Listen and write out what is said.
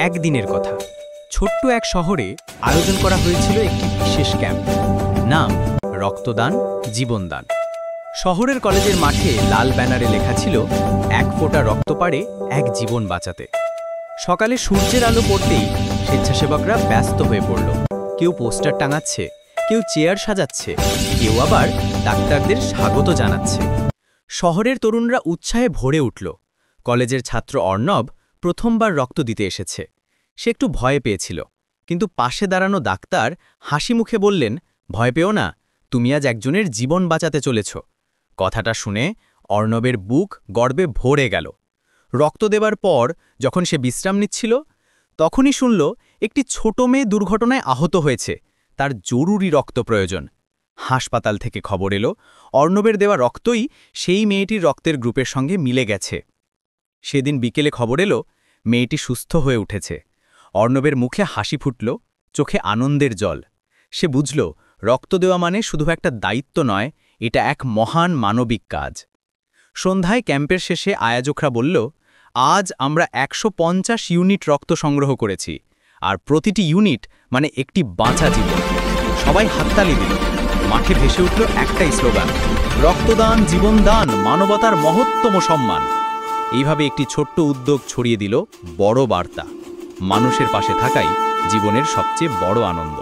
একদিনের কথা। ছোট্ট এক শহরে আয়োজন করা হয়েছিল একটি বিশেষ ক্যাম্প। নাম রক্তদান জীবনদান। শহরের কলেজের মাঠে লাল ব্যানারে লেখা ছিল, এক ফোঁটা রক্ত পারে এক জীবন বাঁচাতে। সকালে সূর্যের আলো পড়তেই স্বেচ্ছাসেবকরা ব্যস্ত হয়ে পড়ল। কেউ পোস্টার টাঙাচ্ছে, কেউ চেয়ার সাজাচ্ছে, কেউ আবার ডাক্তারদের স্বাগত জানাচ্ছে। শহরের তরুণরা উৎসাহে ভরে উঠল। কলেজের ছাত্র অর্ণব প্রথমবার রক্ত দিতে এসেছে। সে একটু ভয় পেয়েছিল, কিন্তু পাশে দাঁড়ানো ডাক্তার হাসি মুখে বললেন, ভয় পেও না, তুমি আজ একজনের জীবন বাঁচাতে চলেছ। কথাটা শুনে অর্ণবের বুক গর্বে ভরে গেল। রক্ত দেবার পর যখন সে বিশ্রাম নিচ্ছিল, তখনই শুনল একটি ছোট মেয়ে দুর্ঘটনায় আহত হয়েছে, তার জরুরি রক্ত প্রয়োজন। হাসপাতাল থেকে খবর এলো, অর্ণবের দেওয়া রক্তই সেই মেয়েটির রক্তের গ্রুপের সঙ্গে মিলে গেছে। সেদিন বিকেলে খবর এলো, মেয়েটি সুস্থ হয়ে উঠেছে। অর্ণবের মুখে হাসি ফুটল, চোখে আনন্দের জল। সে বুঝল, রক্ত দেওয়া মানে শুধু একটা দায়িত্ব নয়, এটা এক মহান মানবিক কাজ। সন্ধ্যায় ক্যাম্পের শেষে আয়োজকরা বলল, আজ আমরা ১৫০ ইউনিট রক্ত সংগ্রহ করেছি, আর প্রতিটি ইউনিট মানে একটি বাঁচা জীবন। সবাই হাততালি দিল। মাঠে ভেসে উঠল একটাই স্লোগান, রক্তদান জীবনদান, মানবতার মহত্তম সম্মান। এইভাবে একটি ছোট্ট উদ্যোগ ছড়িয়ে দিল বড় বার্তা, মানুষের পাশে থাকাই জীবনের সবচেয়ে বড় আনন্দ।